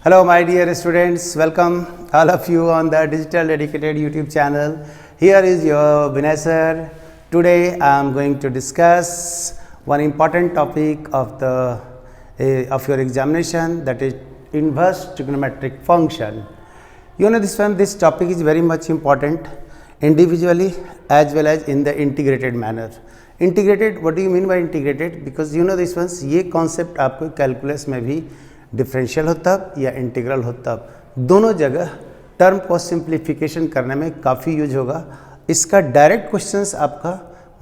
Hello my dear students, welcome all of you on the Digital Dedicated YouTube channel. Here is your Vinay sir. Today I am going to discuss one important topic of your examination, that is inverse trigonometric function. You know this topic is very much important individually as well as in the integrated manner. Integrated, what do you mean by integrated? Because you know ये concept आपको calculus में भी differential हो तब या integral हो तब, दोनों जगह टर्म को सिंप्लीफिकेशन करने में काफ़ी यूज होगा. इसका डायरेक्ट क्वेश्चंस आपका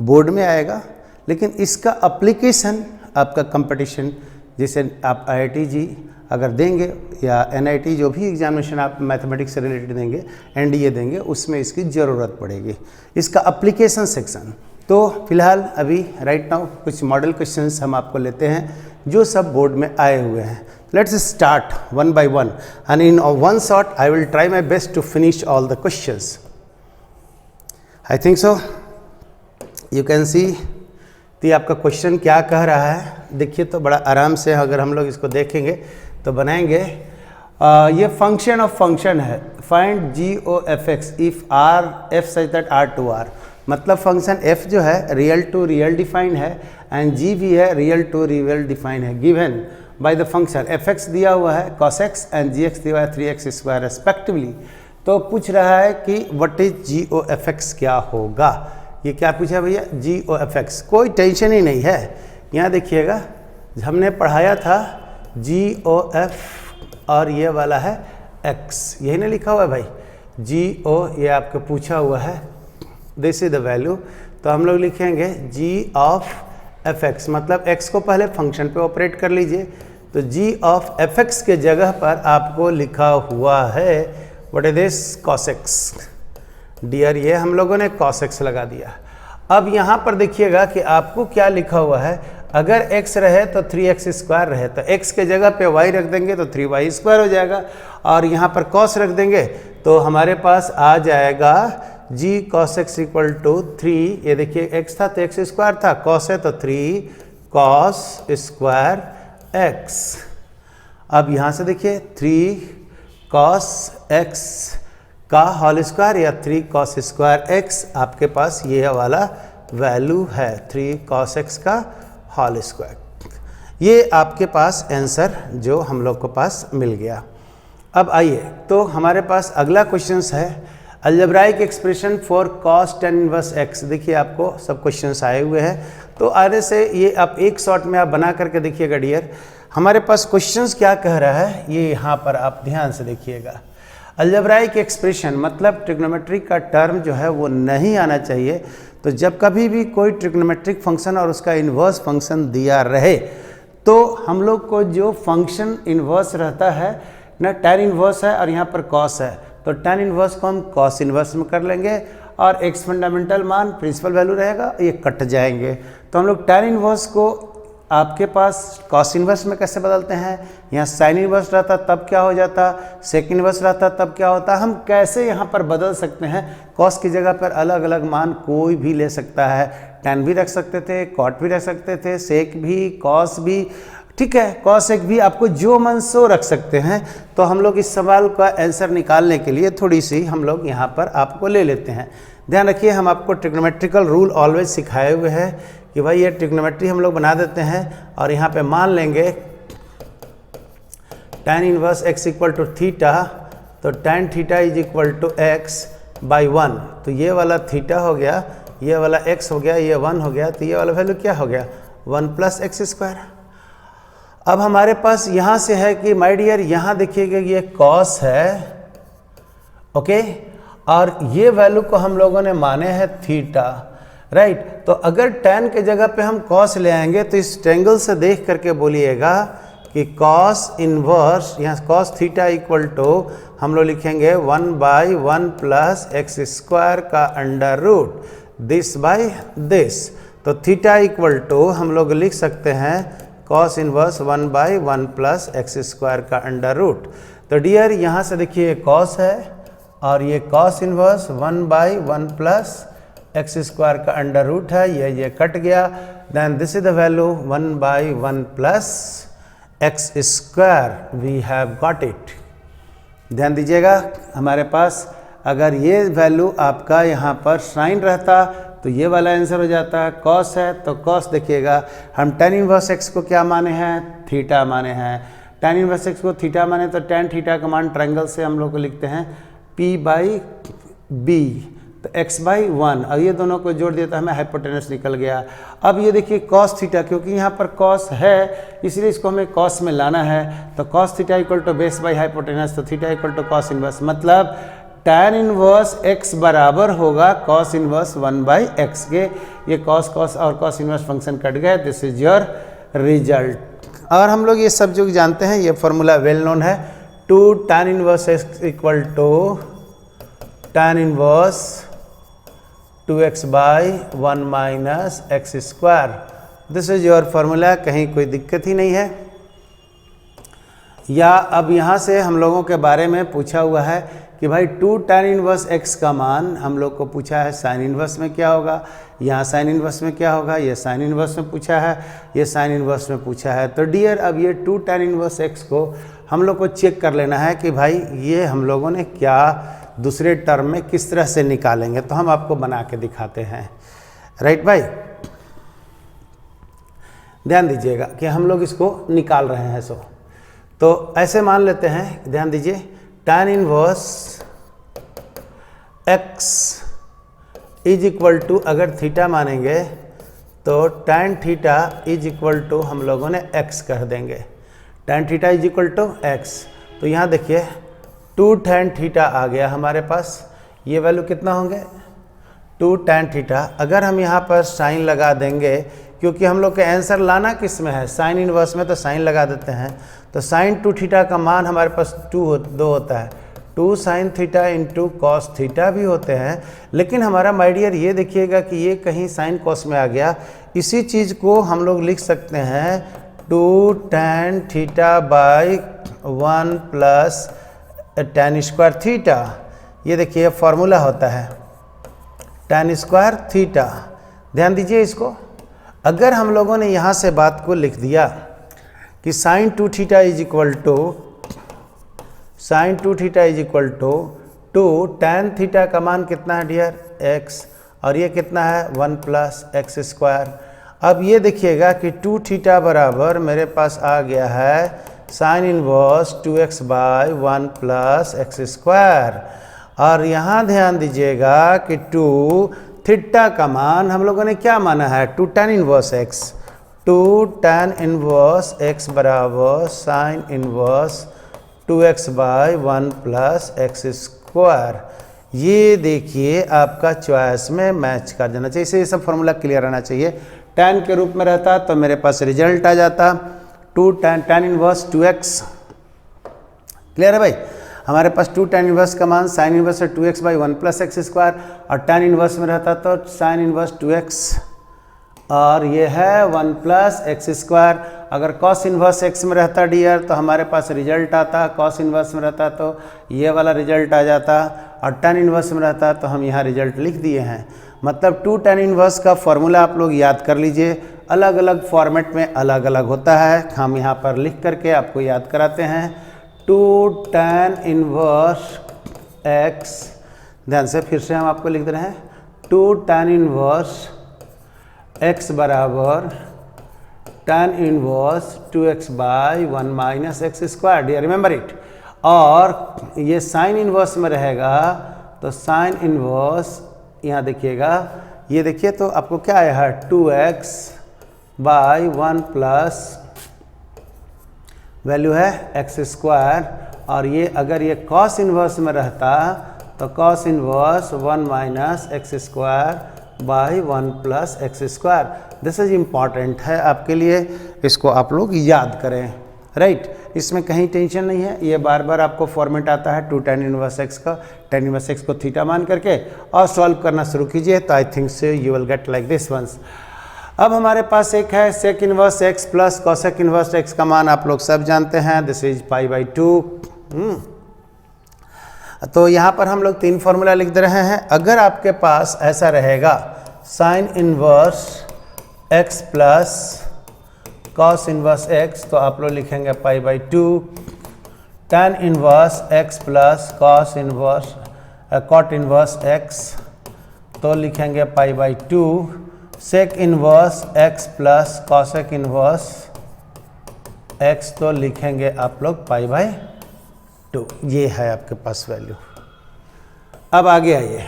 बोर्ड में आएगा, लेकिन इसका अप्लीकेशन आपका कंपटीशन, जैसे आप IIT जी अगर देंगे या NIT जो भी एग्जामिनेशन आप मैथमेटिक्स से रिलेटेड देंगे, NDA देंगे, उसमें इसकी ज़रूरत पड़ेगी. इसका अप्लीकेशन सेक्शन. तो फिलहाल अभी राइट नाउ कुछ मॉडल क्वेश्चंस हम आपको लेते हैं जो सब बोर्ड में आए हुए हैं. Let's start one by one, and in one shot I will try my best to finish all the questions. I think so. You can see कि आपका क्वेश्चन क्या कह रहा है. देखिए तो बड़ा आराम से अगर हम लोग इसको देखेंगे तो बनाएंगे. ये फंक्शन ऑफ फंक्शन है. Find G O F X if R F such that R to R. मतलब फंक्शन f जो है रियल टू रियल डिफाइन है एंड g भी है रियल टू रियल डिफाइन है. Given by the function fx दिया हुआ है cos x एंड gx दिया हुआ है 3x स्क्वायर रेस्पेक्टिवली. तो पूछ रहा है कि what is G O F X क्या होगा. ये क्या पूछा भैया, जी ओ एफ एक्स. कोई टेंशन ही नहीं है. यहाँ देखिएगा हमने पढ़ाया था जी ओ एफ और ये वाला है x, यही ना लिखा हुआ है भाई. जी ओ ये आपको पूछा हुआ है, दिस इज द वैल्यू. तो हम लोग लिखेंगे g ऑफ एफ एक्स, मतलब x को पहले फंक्शन पे ऑपरेट कर लीजिए. तो g ऑफ एफ एक्स के जगह पर आपको लिखा हुआ है what is this, cos x. Dear ये हम लोगों ने cos x लगा दिया. अब यहाँ पर देखिएगा कि आपको क्या लिखा हुआ है. अगर x रहे तो 3x स्क्वायर रहे, तो x के जगह पे y रख देंगे तो 3y स्क्वायर हो जाएगा, और यहाँ पर cos रख देंगे तो हमारे पास आ जाएगा g cos x equal to 3. ये देखिए x था तो x स्क्वायर था, cos है तो 3 cos स्क्वायर x. अब यहाँ से देखिए 3 cos x का होल स्क्वायर या 3 cos स्क्वायर x, आपके पास ये वाला वैल्यू है 3 cos x का होल स्क्वायर. ये आपके पास आंसर जो हम लोग को पास मिल गया. अब आइए तो हमारे पास अगला क्वेश्चन है algebraic expression for cos tan inverse x. देखिए आपको सब क्वेश्चंस आए हुए हैं, तो आने से ये आप एक शॉट में आप बना करके देखिएगा. डियर हमारे पास क्वेश्चंस क्या कह रहा है ये यहाँ पर आप ध्यान से देखिएगा. अलजेब्राइक एक्सप्रेशन मतलब ट्रिग्नोमेट्रिक का टर्म जो है वो नहीं आना चाहिए. तो जब कभी भी कोई ट्रिग्नोमेट्रिक फंक्शन और उसका इन्वर्स फंक्शन दिया रहे तो हम लोग को जो फंक्शन इन्वर्स रहता है ना, tan इन्वर्स है और यहाँ पर cos है, तो tan इन्वर्स को हम cos इन्वर्स में कर लेंगे और x फंडामेंटल मान प्रिंसिपल वैल्यू रहेगा, ये कट जाएंगे. तो हम लोग tan इन्वर्स को आपके पास cos इन्वर्स में कैसे बदलते हैं. यहाँ sin इन्वर्स रहता तब क्या हो जाता, sec इन्वर्स रहता तब क्या होता. हम कैसे यहाँ पर बदल सकते हैं. cos की जगह पर अलग अलग मान कोई भी ले सकता है. tan भी रख सकते थे, cot भी रख सकते थे, sec भी, cos भी, ठीक है, cos एक भी, आपको जो मन सो रख सकते हैं. तो हम लोग इस सवाल का आंसर निकालने के लिए थोड़ी सी हम लोग यहाँ पर आपको ले लेते हैं. ध्यान रखिए हम आपको ट्रिग्नोमेट्रिकल रूल ऑलवेज सिखाए हुए हैं कि भाई ये ट्रिग्नोमेट्री हम लोग बना देते हैं और यहाँ पे मान लेंगे tan inverse x equal to theta. तो tan theta is equal to x by 1. तो ये वाला थीटा हो गया, ये वाला x हो गया, ये 1 हो गया, तो ये वाला वैल्यू क्या हो गया 1 प्लस x स्क्वायर. अब हमारे पास यहाँ से है कि माय डियर यहाँ देखिएगा ये cos है, ओके, और ये वैल्यू को हम लोगों ने माने हैं थीटा, राइट. तो अगर tan के जगह पे हम cos ले आएंगे तो इस ट्रायंगल से देख करके बोलिएगा कि cos इनवर्स, यहाँ cos थीटा इक्वल टू हम लोग लिखेंगे 1 बाई 1 प्लस एक्स स्क्वायर का under root this by this. तो थीटा इक्वल टू हम लोग लिख सकते हैं cos inverse 1 by 1 plus X square का अंडर रूट. तो डियर यहाँ से देखिए cos है और ये cos inverse 1 by 1 plus X square का अंडर रूट है, ये कट गया. Then this is the value 1 by 1 plus X square, we have got it. ध्यान दीजिएगा, हमारे पास अगर ये वैल्यू आपका यहाँ पर साइन रहता तो ये वाला आंसर हो जाता। कॉस है तो कॉस देखिएगा, हम tan इनवर्स x को क्या माने हैं, थीटा माने हैं। tan इनवर्स x को थीटा माने तो tan थीटा का मान ट्रायंगल से हम लोग को लिखते हैं p/b, तो x/1, और ये दोनों को जोड़ दिया तो हमें हाइपोटेनस निकल गया। अब ये देखिए cos थीटा, क्योंकि यहाँ पर cos है इसलिए इसको हमें cos में लाना है, तो cos theta equal to base by hypotenuse, तो theta equal to cos inverse, मतलब tan इनवर्स x बराबर होगा cos इनवर्स 1/x के। ये cos और cos इनवर्स फंक्शन कट गए, दिस इज योर रिजल्ट। और हम लोग ये सब जो जानते हैं, ये फॉर्मूला वेल नोन है, 2 tan inverse x equal to tan inverse 2x/1 minus X square. This is your formula, कहीं कोई दिक्कत ही नहीं है। या अब यहाँ से हम लोगों के बारे में पूछा हुआ है कि भाई 2 tan इनवर्स x का मान हम लोग को पूछा है साइन इनवर्स में क्या होगा, यहाँ साइन इनवर्स में क्या होगा, ये साइन इनवर्स में पूछा है, ये साइन इनवर्स में पूछा है। तो डियर अब ये 2 tan इनवर्स x को हम लोग को चेक कर लेना है कि भाई ये हम लोगों ने क्या दूसरे टर्म में किस तरह से निकालेंगे, तो हम आपको बना के दिखाते हैं। राइट भाई, ध्यान दीजिएगा कि हम लोग इसको निकाल रहे हैं। तो ऐसे मान लेते हैं, ध्यान दीजिए, tan inverse x is equal to, अगर थीटा मानेंगे तो tan theta is equal to हम लोगों ने x कर देंगे, tan theta is equal to x। तो यहाँ देखिए 2 tan थीटा आ गया हमारे पास, ये वैल्यू कितना होंगे 2 tan थीटा। अगर हम यहाँ पर साइन लगा देंगे, क्योंकि हम लोग के आंसर लाना किस में है, साइन इनवर्स में, तो साइन लगा देते हैं। तो साइन 2 थीटा का मान हमारे पास 2 होता है, 2 sin theta into cos theta भी होते हैं। लेकिन हमारा माय डियर ये देखिएगा कि ये कहीं साइन कॉस में आ गया, इसी चीज़ को हम लोग लिख सकते हैं 2 tan theta by 1 plus tan square theta. ये देखिए फॉर्मूला होता है tan स्क्वायर थीटा। ध्यान दीजिए इसको, अगर हम लोगों ने यहाँ से बात को लिख दिया कि sine 2 theta is equal to, sine 2 theta is equal to 2 tan theta का मान कितना है डियर x, और ये कितना है 1 प्लस एक्स स्क्वायर। अब ये देखिएगा कि 2 थीटा बराबर मेरे पास आ गया है sine inverse 2x/1 plus X square. और यहाँ ध्यान दीजिएगा कि 2 थीटा का मान हम लोगों ने क्या माना है 2 tan inverse x, 2 tan inverse x बराबर sine inverse 2x/1 plus X square. ये देखिए आपका चॉइस में मैच कर जाना चाहिए, इसे ये सब फॉर्मूला क्लियर रहना चाहिए। tan के रूप में रहता तो मेरे पास रिजल्ट आ जाता 2 tan इनवर्स 2x। क्लियर है भाई, हमारे पास 2 tan इनवर्स का मान साइन इनवर्स है 2x/1 प्लस एक्स स्क्वायर, और tan इनवर्स में रहता तो साइन इनवर्स 2x, और ये है 1 प्लस एक्स स्क्वायर। अगर cos इनवर्स x में रहता डियर तो हमारे पास रिजल्ट आता, cos इनवर्स में रहता तो ये वाला रिजल्ट आ जाता, और tan इनवर्स में रहता तो हम यहाँ रिजल्ट लिख दिए हैं। मतलब 2 tan इनवर्स का फॉर्मूला आप लोग याद कर लीजिए, अलग अलग फॉर्मेट में अलग अलग होता है, हम यहाँ पर लिख करके आपको याद कराते हैं। 2 tan इनवर्स x, ध्यान से फिर से हम आपको लिख दे रहे हैं 2 tan इनवर्स x बराबर tan inverse 2x/1 minus X square, dear remember it. और ये साइन इनवर्स में रहेगा तो साइन इनवर्स यहाँ देखिएगा, ये देखिए तो आपको क्या आया है 2x/1 प्लस वैल्यू है एक्स स्क्वायर, और ये अगर ये cos इनवर्स में रहता तो cos inverse 1 minus X square by 1 plus X square. This is important है आपके लिए, इसको आप लोग याद करें। राइट, इसमें कहीं टेंशन नहीं है, ये बार बार आपको फॉर्मेट आता है 2 tan इनवर्स x का, tan इनवर्स x को थीटा मान करके और सॉल्व करना शुरू कीजिए, तो I think so you will get like this once. अब हमारे पास एक है sec inverse x plus cosec inverse x का मान आप लोग सब जानते हैं, दिस इज π/2। तो यहाँ पर हम लोग 3 फॉर्मूला लिख दे रहे हैं। अगर आपके पास ऐसा रहेगा sine inverse x plus cos inverse X तो आप लोग लिखेंगे pi by 2, tan inverse x plus cos inverse cot inverse X तो लिखेंगे pi by 2, sec inverse x plus cosec inverse X तो लिखेंगे आप लोग पाई बाई 2। ये है आपके पास वैल्यू। अब आगे आइए,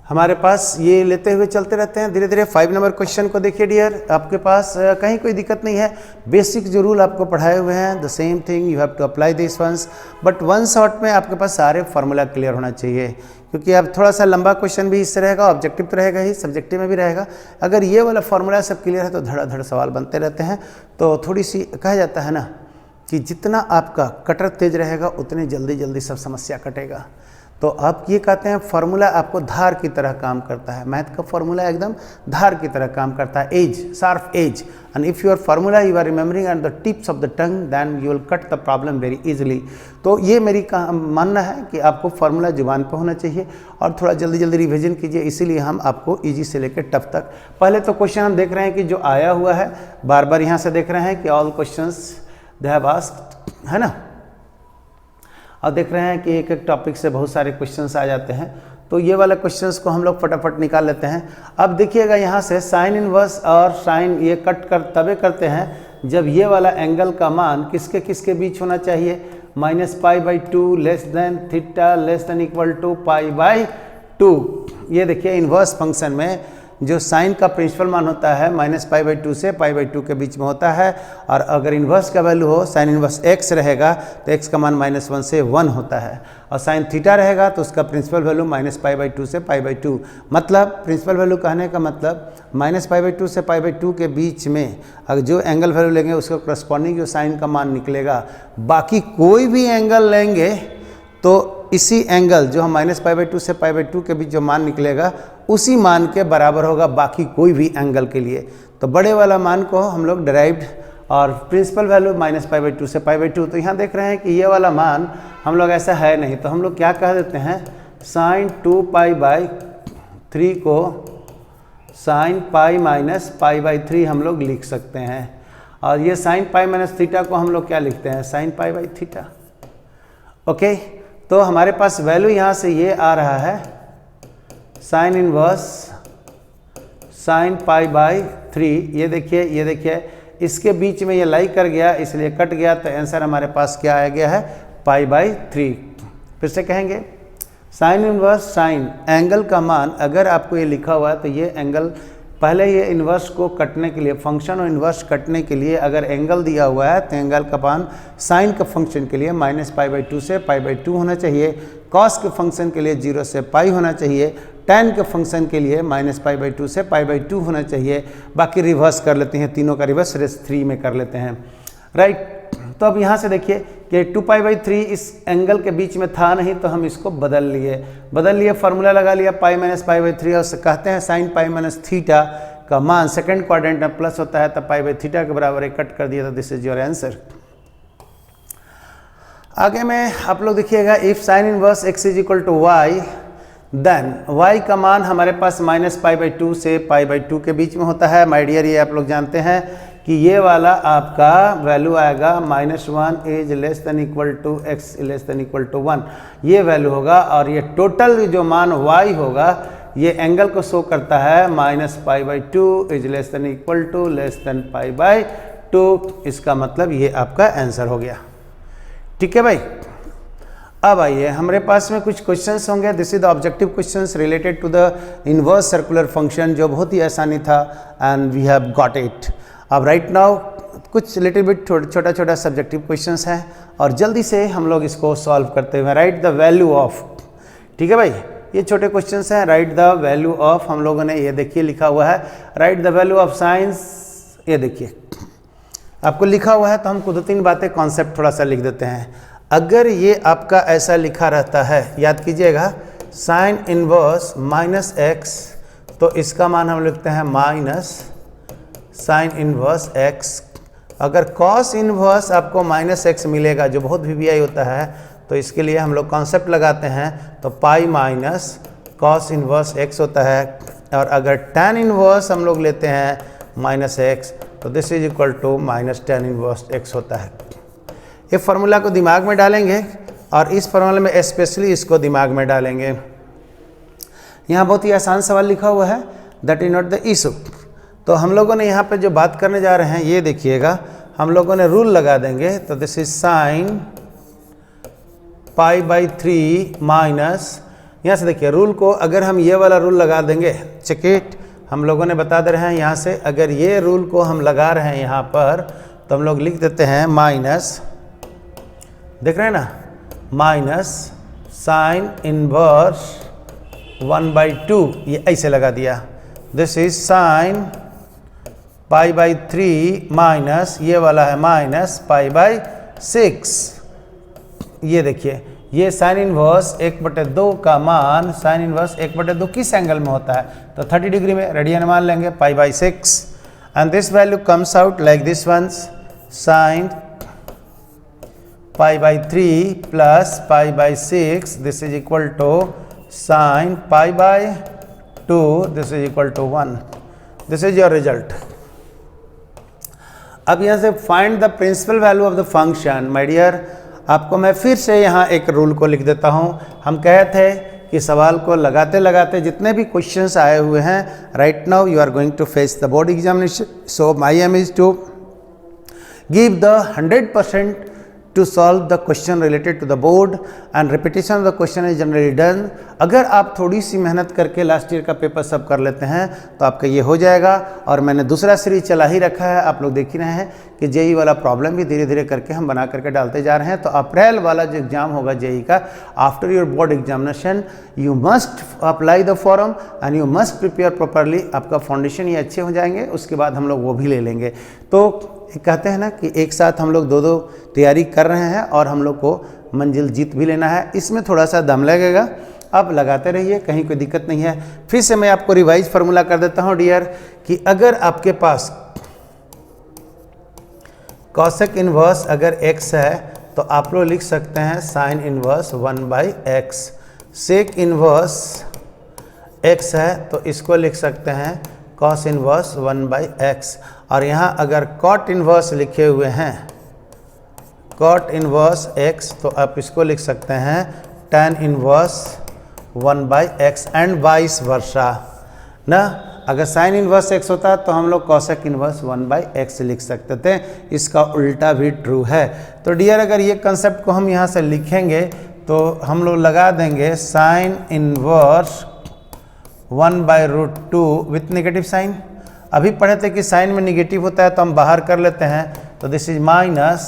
हमारे पास ये लेते हुए चलते रहते हैं धीरे धीरे। 5 नंबर क्वेश्चन को देखिए डियर, आपके पास कहीं कोई दिक्कत नहीं है, बेसिक जो रूल आपको पढ़ाए हुए हैं the same thing you have to apply this once, but one shot में आपके पास सारे फार्मूला क्लियर होना चाहिए, क्योंकि अब थोड़ा सा लंबा क्वेश्चन भी इससे रहेगा, ऑब्जेक्टिव तो रहेगा ही, सब्जेक्टिव में भी रहेगा। अगर ये वाला फार्मूला सब क्लियर है तो धड़ाधड़ सवाल बनते रहते हैं। तो थोड़ी सी कहा जाता है ना कि जितना आपका कटर तेज रहेगा उतनी जल्दी जल्दी सब समस्या कटेगा। तो आप ये कहते हैं फार्मूला आपको धार की तरह काम करता है, मैथ का फार्मूला एकदम धार की तरह काम करता है, as sharp as, and if your formula you are remembering at the tips of the tongue then you will cut the problem very easily. तो ये मेरी मानना है कि आपको फार्मूला जुबान पे होना चाहिए और थोड़ा जल्दी जल्दी रिविजन कीजिए, इसीलिए हम आपको ईजी से लेकर टफ तक। पहले तो क्वेश्चन हम देख रहे हैं कि जो आया हुआ है, बार बार यहाँ से देख रहे हैं कि all questions they have asked, है ना, और देख रहे हैं कि एक एक टॉपिक से बहुत सारे क्वेश्चंस आ जाते हैं। तो ये वाला क्वेश्चंस को हम लोग फटाफट निकाल लेते हैं। अब देखिएगा यहाँ से साइन इनवर्स और साइन ये कट कर तबे करते हैं जब ये वाला एंगल का मान किसके किसके बीच होना चाहिए, -π/2 less than theta less than equal to π/2। ये देखिए इनवर्स फंक्शन में जो साइन का प्रिंसिपल मान होता है -π/2 से π/2 के बीच में होता है, और अगर इन्वर्स का वैल्यू हो साइन इन्वर्स x रहेगा तो x का मान -1 से 1 होता है, और साइन थीटा रहेगा तो उसका प्रिंसिपल वैल्यू -π/2 से π/2। मतलब प्रिंसिपल वैल्यू कहने का मतलब -π/2 से π/2 के बीच में अगर जो एंगल वैल्यू लेंगे उसका करस्पॉन्डिंग जो साइन का मान निकलेगा, बाकी कोई भी एंगल लेंगे तो इसी एंगल जो हम -π/2 से π/2 के बीच जो मान निकलेगा उसी मान के बराबर होगा बाकी कोई भी एंगल के लिए। तो बड़े वाला मान को हम लोग डिराइव्ड और प्रिंसिपल वैल्यू -π/2 से π/2। तो यहाँ देख रहे हैं कि ये वाला मान हम लोग ऐसा है नहीं, तो हम लोग क्या कह देते हैं, sin 2π/3 को sin π-π/3 हम लोग लिख सकते हैं, और ये sin π-θ को हम लोग क्या लिखते हैं, sin π/θ। ओके, तो हमारे पास वैल्यू यहाँ से ये आ रहा है साइन इनवर्स sin π/3। ये देखिए इसके बीच में ये लाई कर गया इसलिए कट गया, तो आंसर हमारे पास क्या आ गया है, π/3। फिर से कहेंगे साइन इनवर्स साइन एंगल का मान अगर आपको ये लिखा हुआ है तो ये एंगल पहले ये इन्वर्स को कटने के लिए फंक्शन और इन्वर्स कटने के लिए अगर एंगल दिया हुआ है तो एंगल का मान साइन का फंक्शन के लिए -π/2 से π/2 होना चाहिए, कॉस के फंक्शन के लिए 0 से पाई होना चाहिए, tan के फंक्शन के लिए -π/2 से π/2 होना चाहिए। बाकी रिवर्स कर लेते हैं, तीनों का रिवर्स रेस 3 में कर लेते हैं, राइट। तो अब यहाँ से देखिए कि 2π/3 इस एंगल के बीच में था नहीं तो हम इसको बदल लिए फार्मूला लगा लिया π-π/3, और कहते हैं sin π-θ का मान सेकंड क्वाड्रेंट में प्लस होता है, तब π/θ के बराबर कट कर दिया, तो दिस इज योर आंसर। आगे में आप लोग देखिएगा if sin inverse x is equal to y then y का मान हमारे पास -π/2 से π/2 के बीच में होता है। माय डियर, ये आप लोग जानते हैं कि ये वाला आपका वैल्यू आएगा -1 is less than equal to x less than equal to 1, ये वैल्यू होगा, और ये टोटल जो मान y होगा ये एंगल को शो करता है -π/2 is less than equal to less than π/2। इसका मतलब ये आपका आंसर हो गया, ठीक है भाई। अब आइए हमारे पास में कुछ क्वेश्चंस होंगे, this is the objective questions related to the inverse circular function, जो बहुत ही आसानी था and we have got it. अब राइट नाउ कुछ लिटिल बिट छोटा छोटा सब्जेक्टिव क्वेश्चंस हैं और जल्दी से हम लोग इसको सॉल्व करते हुए, राइट द वैल्यू ऑफ, ठीक है भाई, ये छोटे क्वेश्चंस हैं। राइट द वैल्यू ऑफ, हम लोगों ने ये देखिए लिखा हुआ है right the value of science, ये देखिए आपको लिखा हुआ है, तो हम को 2-3 बातें कॉन्सेप्ट थोड़ा सा लिख देते हैं। अगर ये आपका ऐसा लिखा रहता है, याद कीजिएगा साइन इनवर्स -x, तो इसका मान हम लिखते हैं माइनस साइन इनवर्स x। अगर कॉस इनवर्स आपको -x मिलेगा जो बहुत वीवीआई होता है, तो इसके लिए हम लोग कॉन्सेप्ट लगाते हैं, तो pi minus cos inverse x होता है। और अगर tan इनवर्स हम लोग लेते हैं -x, तो this is equal to minus tan inverse x होता है। ये फार्मूला को दिमाग में डालेंगे और इस फार्मूले में स्पेशली इसको दिमाग में डालेंगे। यहाँ बहुत ही आसान सवाल लिखा हुआ है, that is not the issue. तो हम लोगों ने यहाँ पे जो बात करने जा रहे हैं ये देखिएगा, हम लोगों ने रूल लगा देंगे। तो दिस इज साइन π/3 माइनस, यहाँ से देखिए रूल को अगर हम ये वाला रूल लगा देंगे, चेक इट, हम लोगों ने बता दे रहे हैं यहाँ से अगर ये रूल को हम लगा रहे हैं यहाँ पर तो हम लोग लिख देते हैं माइनस, देख रहे हैं ना, माइनस साइन इनवर्स 1/2, ये ऐसे लगा दिया। दिस इज साइन π/3 माइनस ये वाला है माइनस π/6। ये देखिए ये साइन इनवर्स 1/2 का मान, साइन इनवर्स 1/2 किस एंगल में होता है, तो 30 डिग्री में, रेडियन मान लेंगे π/6 and this value comes out like this once, sine π/3 plus π/6, this is equal to sine π/2, this is equal to 1। This is your result. अब यहाँ से find the principal value of the function. My dear, आपको मैं फिर से यहाँ एक rule को लिख देता हूँ। हम कहे थे कि सवाल को लगाते लगाते जितने भी क्वेश्चंस आए हुए हैं, right now you are going to face the board examination, so my aim is to give the 100% to solve the question related to the board and repetition of the question is generally done। अगर आप थोड़ी सी मेहनत करके last year का paper सब कर लेते हैं तो आपका ये हो जाएगा। और मैंने दूसरा सीरीज चला ही रखा है, आप लोग देख ही रहे हैं कि जेई वाला प्रॉब्लम भी धीरे धीरे करके हम बना करके डालते जा रहे हैं। तो अप्रैल वाला जो एग्जाम होगा जेई का, after your board examination you must apply the form and you must prepare properly. आपका फाउंडेशन ये अच्छे हो जाएंगे, उसके बाद हम लोग वो भी ले लेंगे। तो कहते हैं ना कि एक साथ हम लोग दो तैयारी कर रहे हैं और हम लोग को मंजिल जीत भी लेना है। इसमें थोड़ा सा दम लगेगा, अब लगाते रहिए, कहीं कोई दिक्कत नहीं है। फिर से मैं आपको रिवाइज फार्मूला कर देता हूं डियर, कि अगर आपके पास कॉसेक इनवर्स अगर x है तो आप लोग लिख सकते हैं sine inverse 1/x। Sec inverse x है तो इसको लिख सकते हैं कॉस इनवर्स 1/x। और यहाँ अगर कॉट इनवर्स लिखे हुए हैं, कॉट इनवर्स x, तो आप इसको लिख सकते हैं tan inverse 1/x and vice versa ना। अगर साइन इनवर्स x होता तो हम लोग कॉसेक इनवर्स 1/x लिख सकते थे, इसका उल्टा भी ट्रू है। तो डियर अगर ये कंसेप्ट को हम यहाँ से लिखेंगे तो हम लोग लगा देंगे sine inverse 1/√2 with negative sign. अभी पढ़े थे कि साइन में नेगेटिव होता है तो हम बाहर कर लेते हैं, तो this is minus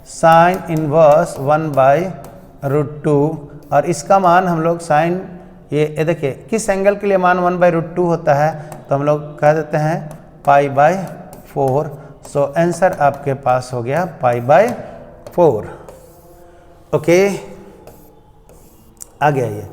sign inverse 1/√2 और इसका मान हम लोग साइन, ये देखिए किस एंगल के लिए मान 1/√2 होता है, तो हम लोग कह देते हैं π/4। सो आंसर आपके पास हो गया π/4। ओके, आ गया ये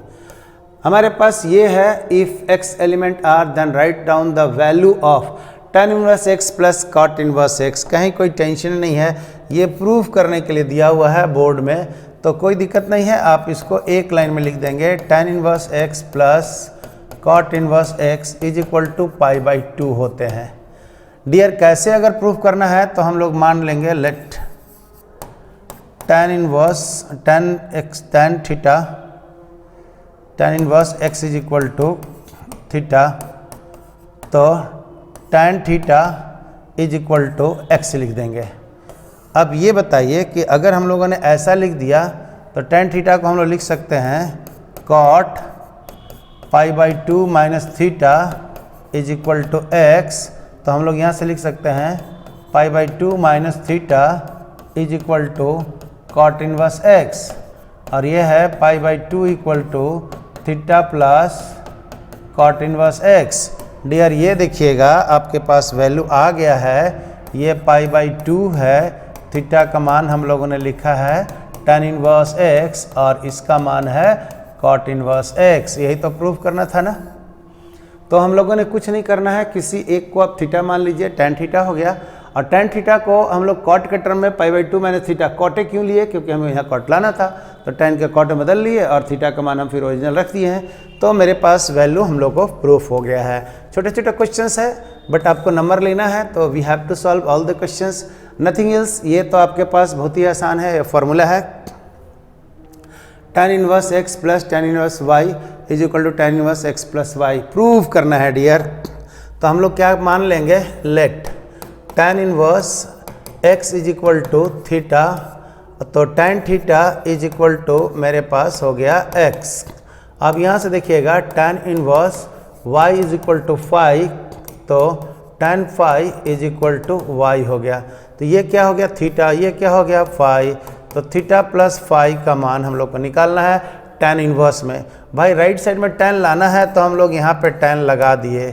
हमारे पास ये है, if x element are then write down the value of tan inverse x plus cot inverse x। कहीं कोई टेंशन नहीं है, ये प्रूफ करने के लिए दिया हुआ है बोर्ड में, तो कोई दिक्कत नहीं है। आप इसको एक लाइन में लिख देंगे, tan inverse x plus cot inverse x is equal to π/2 होते हैं। डियर कैसे अगर प्रूफ करना है तो हम लोग मान लेंगे, let tan inverse x is equal to theta, तो tan theta is equal to x लिख देंगे। अब ये बताइए कि अगर हम लोगों ने ऐसा लिख दिया तो tan थीटा को हम लोग लिख सकते हैं cot π/2 minus theta is equal to x। तो हम लोग यहाँ से लिख सकते हैं π/2 minus theta is equal to cot inverse x, और ये है π/2 equal to theta plus cot inverse x। Dear ये देखिएगा आपके पास वैल्यू आ गया है, ये π/2 है, थीटा का मान हम लोगों ने लिखा है tan इनवर्स x और इसका मान है cot इनवर्स x। यही तो प्रूफ करना था ना। तो हम लोगों ने कुछ नहीं करना है, किसी एक को आप थीटा मान लीजिए, tan थीटा हो गया, और tan थीटा को हम लोग cot के टर्म में π/2 माइनस थीटा कॉटे क्यों लिए, क्योंकि हमें यहाँ cot लाना था, तो tan के cot बदल लिए और थीटा का मान हम फिर ओरिजिनल रख दिए हैं। तो मेरे पास वैल्यू हम लोग को प्रूफ हो गया है। छोटे छोटे क्वेश्चंस है, बट आपको नंबर लेना है तो we have to solve all the questions, nothing else. ये तो आपके पास बहुत ही आसान है, फॉर्मूला है tan inverse x plus tan inverse y is equal to tan inverse x plus Y. Prove करना है डियर, तो हम लोग क्या मान लेंगे, let tan inverse x is equal to theta, तो tan theta is equal to मेरे पास हो गया x। अब यहाँ से देखिएगा tan inverse y is equal to phi, तो tan phi is equal to y हो गया। तो ये क्या हो गया थीटा, ये क्या हो गया फाई, तो थीटा प्लस फाई का मान हम लोग को निकालना है tan इनवर्स में। भाई राइट साइड में tan लाना है तो हम लोग यहाँ पे tan लगा दिए।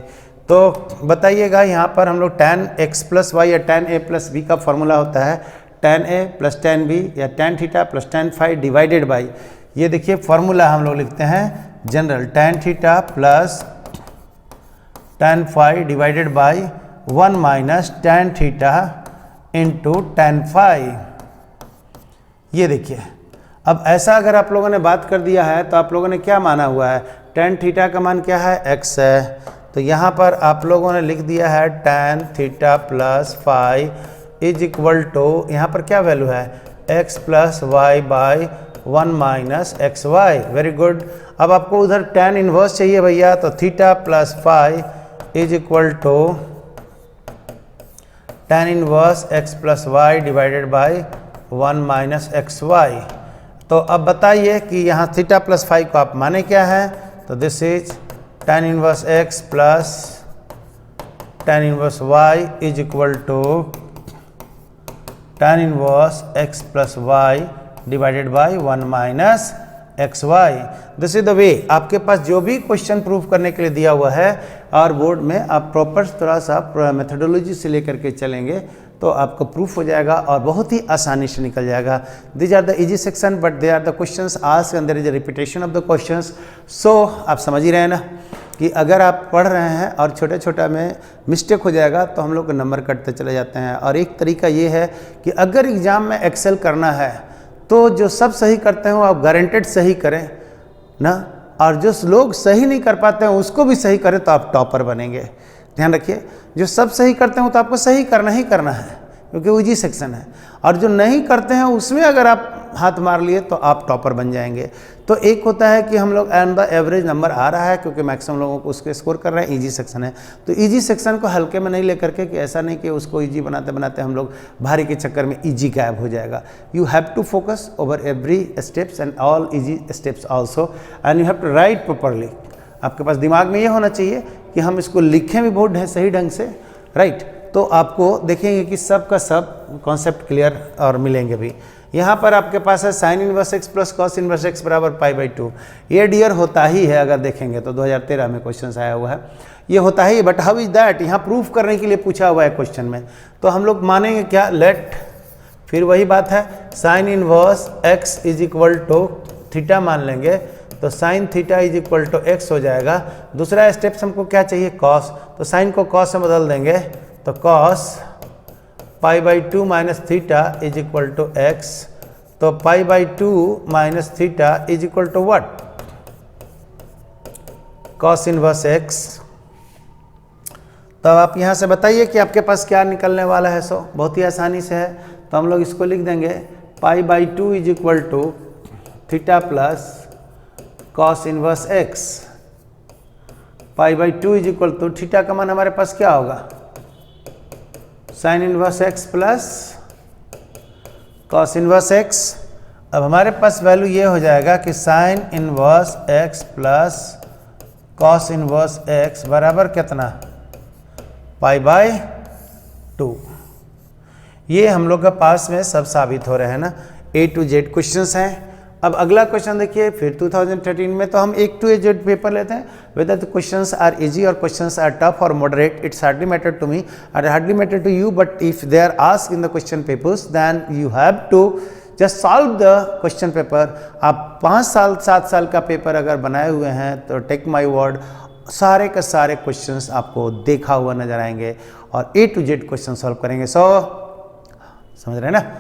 तो बताइएगा यहाँ पर हम लोग tan x प्लस वाई या tan a प्लस b का फॉर्मूला होता है tan a plus tan b या tan theta plus tan phi divided by, ये देखिए फॉर्मूला हम लोग लिखते हैं general tan theta plus tan phi divided by 1 minus tan theta into tan phi. ये देखिए, अब ऐसा अगर आप लोगों ने बात कर दिया है तो आप लोगों ने क्या माना हुआ है, tan थीटा का मान क्या है x है, तो यहाँ पर आप लोगों ने लिख दिया है tan theta plus phi is equal to, यहाँ पर क्या वैल्यू है x plus y by 1 minus x y. Very good. अब आपको उधर tan इनवर्स चाहिए भैया, तो theta plus phi is equal to tan inverse x plus y divided by 1 minus x y. तो अब बताइए कि यहाँ थीटा प्लस फाई को आप माने क्या है, तो this is tan inverse x plus tan inverse y is equal to tan inverse x plus y divided by 1 minus x y. This is the way. आपके पास जो भी क्वेश्चन प्रूफ करने के लिए दिया हुआ है और बोर्ड में आप प्रॉपर थोड़ा सा मेथोडोलॉजी से लेकर के चलेंगे तो आपको प्रूफ हो जाएगा और बहुत ही आसानी से निकल जाएगा। These are the easy section but they are the questions asked and there is a repetition of the questions. So आप समझ ही रहे हैं ना कि अगर आप पढ़ रहे हैं और छोटे छोटा में मिस्टेक हो जाएगा तो हम लोग नंबर कटते चले जाते हैं। और एक तरीका ये है कि अगर एग्ज़ाम में एक्सेल करना है तो जो सब सही करते हैं वो आप गारंटेड सही करें ना, और जो लोग सही नहीं कर पाते हैं उसको भी सही करें तो आप टॉपर बनेंगे। ध्यान रखिए, जो सब सही करते हैं वो तो आपको सही करना ही करना है क्योंकि वो इजी सेक्शन है, और जो नहीं करते हैं उसमें अगर आप हाथ मार लिए तो आप टॉपर बन जाएंगे। तो एक होता है कि हम लोग एंड द एवरेज नंबर आ रहा है क्योंकि मैक्सिमम लोगों को उसके स्कोर कर रहे हैं, इजी सेक्शन है। तो इजी सेक्शन को हल्के में नहीं लेकर के कि ऐसा नहीं कि उसको इजी बनाते बनाते हम लोग भारी के चक्कर में इजी गायब हो जाएगा। You have to focus over every steps and all easy steps also and you have to write properly. आपके पास दिमाग में ये होना चाहिए कि हम इसको लिखें भी बहुत सही ढंग से, राइट। तो आपको देखेंगे कि सब का सब कॉन्सेप्ट क्लियर और मिलेंगे भी। यहाँ पर आपके पास है sine inverse x plus cos inverse x बराबर पाई बाई 2। ये डियर होता ही है, अगर देखेंगे तो 2013 में क्वेश्चन आया हुआ है, ये होता ही। बट हाउ इज दैट, यहाँ प्रूफ करने के लिए पूछा हुआ है क्वेश्चन में, तो हम लोग मानेंगे क्या, लेट, फिर वही बात है sine inverse x is equal to theta मान लेंगे, तो sine theta is equal to x हो जाएगा। दूसरा स्टेप्स हमको क्या चाहिए, कॉस, तो साइन को कॉस से बदल देंगे, तो cos pi by 2 minus theta is equal to x, तो pi by 2 minus theta is equal to what, cos inverse X. तो आप यहाँ से बताइए कि आपके पास क्या निकलने वाला है। सो बहुत ही आसानी से है, तो हम लोग इसको लिख देंगे pi by 2 is equal to theta plus cos inverse x. Pi by 2 is equal to theta का मान हमारे पास क्या होगा, sine inverse x plus cos inverse x. अब हमारे पास वैल्यू ये हो जाएगा कि sine inverse x plus cos inverse x बराबर कितना, पाई बाय 2। ये हम लोग के पास में सब साबित हो रहे हैं ना, A to Z क्वेश्चंस हैं। अब अगला क्वेश्चन देखिए, फिर 2013 में तो हम एक टू Z पेपर लेते हैं, whether the questions are easy और क्वेश्चंस आर टफ और moderate, it's hardly matter to me और hardly matter to you, but if they are asked in the question papers then you have to just solve the question paper. आप 5 साल 7 साल का paper अगर बनाए हुए हैं तो टेक माई वर्ड सारे के सारे क्वेश्चंस आपको देखा हुआ नजर आएंगे और A to Z question solve करेंगे। सो समझ रहे हैं ना,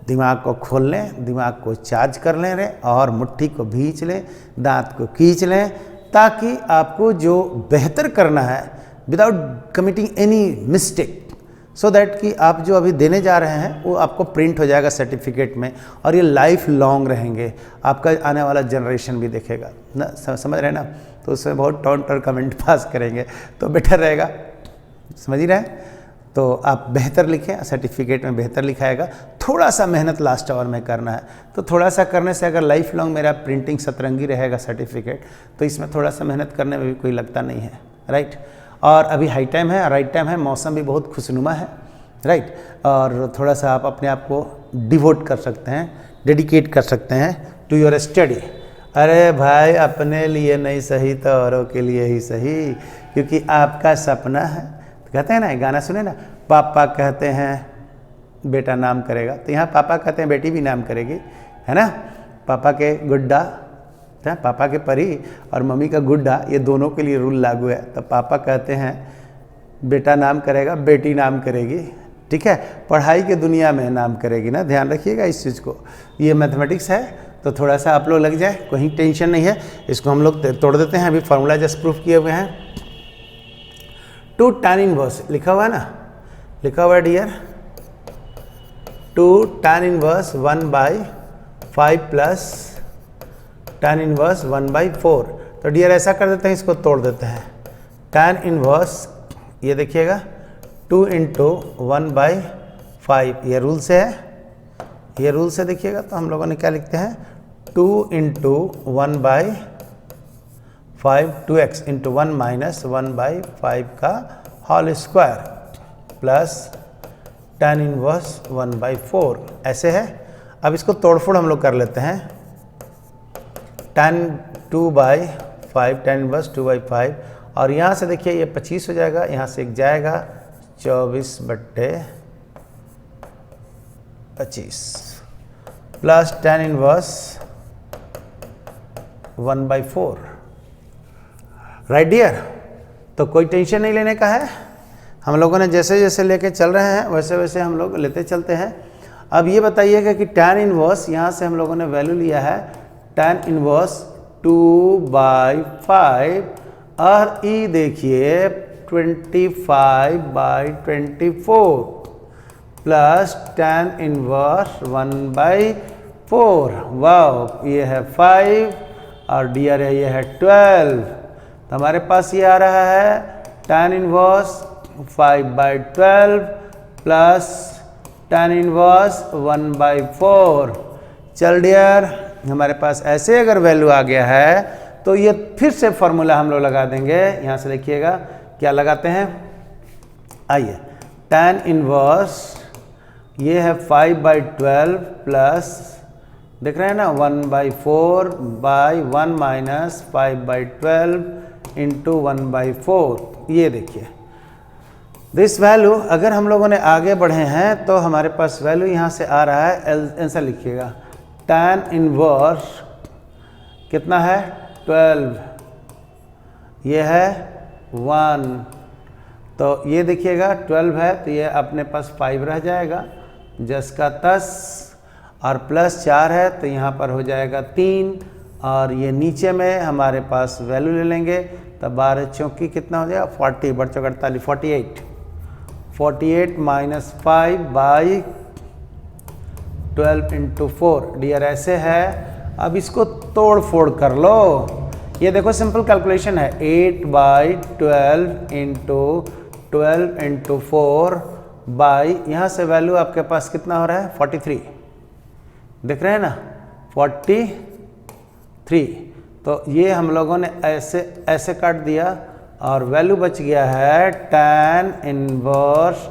दिमाग को खोल लें, दिमाग को चार्ज कर लें रे, और मुट्ठी को भींच लें, दांत को खींच लें, ताकि आपको जो बेहतर करना है without committing any mistake, so that कि आप जो अभी देने जा रहे हैं वो आपको प्रिंट हो जाएगा सर्टिफिकेट में, और ये लाइफ लॉन्ग रहेंगे, आपका आने वाला जनरेशन भी देखेगा ना, समझ रहे हैं ना। तो उसमें बहुत टॉन्ट और कमेंट पास करेंगे तो बेटर रहेगा, समझ ही रहे हैं। तो आप बेहतर लिखें, सर्टिफिकेट में बेहतर लिखाएगा। थोड़ा सा मेहनत लास्ट आवर में करना है, तो थोड़ा सा करने से अगर लाइफ लॉन्ग मेरा प्रिंटिंग सतरंगी रहेगा सर्टिफिकेट, तो इसमें थोड़ा सा मेहनत करने में भी कोई लगता नहीं है, राइट। और अभी हाई टाइम है, राइट टाइम है, मौसम भी बहुत खुशनुमा है, राइट। और थोड़ा सा आप अपने आप को डिवोट कर सकते हैं, डेडिकेट कर सकते हैं टू योर स्टडी। अरे भाई, अपने लिए नहीं सही तो औरों के लिए ही सही, क्योंकि आपका सपना है। कहते हैं ना, गाना सुने ना, पापा कहते हैं बेटा नाम करेगा, तो यहाँ पापा कहते हैं बेटी भी नाम करेगी, है ना। पापा के गुड्डा, पापा के परी और मम्मी का गुड्डा, ये दोनों के लिए रूल लागू है। तो पापा कहते हैं बेटा नाम करेगा, बेटी नाम करेगी, ठीक है। पढ़ाई के दुनिया में नाम करेगी ना, ध्यान रखिएगा इस चीज़ को। ये मैथमेटिक्स है, तो थोड़ा सा आप लोग लग जाए, कोई टेंशन नहीं है। इसको हम लोग तोड़ देते हैं, अभी फार्मूला जस्ट प्रूफ किए हुए हैं। 2 tan इनवर्स लिखा हुआ है ना, लिखा हुआ है dear, 2 tan inverse 1/5 plus tan inverse 1/4। तो डियर ऐसा कर देते हैं, इसको तोड़ देते हैं। tan इनवर्स ये देखिएगा 2 × 1/5, ये रूल से है, ये रूल से देखिएगा। तो हम लोगों ने क्या लिखते हैं, 2 × 1/5, 2x × 1 - 1/5 का whole square plus tan inverse 1/4, ऐसे है। अब इसको तोड़फोड़ हम लोग कर लेते हैं। tan 2/5, tan इनवर्स 2/5, और यहाँ से देखिए ये 25 हो जाएगा, यहाँ से एक जाएगा 24/25 plus tan inverse 1/4, right dear. तो कोई टेंशन नहीं लेने का है, हम लोगों ने जैसे जैसे लेके चल रहे हैं वैसे वैसे हम लोग लेते चलते हैं। अब ये बताइएगा कि tan इनवर्स, यहाँ से हम लोगों ने वैल्यू लिया है tan इनवर्स 2/5, और ई देखिए 25/24 प्लस tan इनवर्स 1/4। वाह, ये है 5 और डियर है ये है 12। तो हमारे पास ये आ रहा है tan inverse 5/12 plus tan inverse 1/4। चल डियर, हमारे पास ऐसे अगर वैल्यू आ गया है तो ये फिर से फॉर्मूला हम लोग लगा देंगे। यहाँ से देखिएगा क्या लगाते हैं, आइए। tan इनवर्स ये है 5/12 प्लस, देख रहे हैं ना, 1/4/1 - 5/12 × 1/4। ये देखिए दिस वैल्यू, अगर हम लोगों ने आगे बढ़े हैं तो हमारे पास वैल्यू यहाँ से आ रहा है, आंसर लिखिएगा। tan इनवर्स कितना है, 12, ये है 1, तो ये देखिएगा 12 है, तो ये अपने पास 5 रह जाएगा, जस का तस, और प्लस 4 है तो यहाँ पर हो जाएगा 3, और ये नीचे में हमारे पास वैल्यू ले लेंगे, तो 12 चौकी कितना हो जाएगा, 40 × 4 = 48, 48 - 5/12 × 4 डियर, ऐसे है। अब इसको तोड़ फोड़ कर लो, ये देखो सिंपल कैलकुलेशन है, 8/12 × 12 × 4 बाई, यहाँ से वैल्यू आपके पास कितना हो रहा है, 43, देख रहे हैं ना, 43। तो ये हम लोगों ने ऐसे ऐसे काट दिया, और वैल्यू बच गया है tan इनवर्स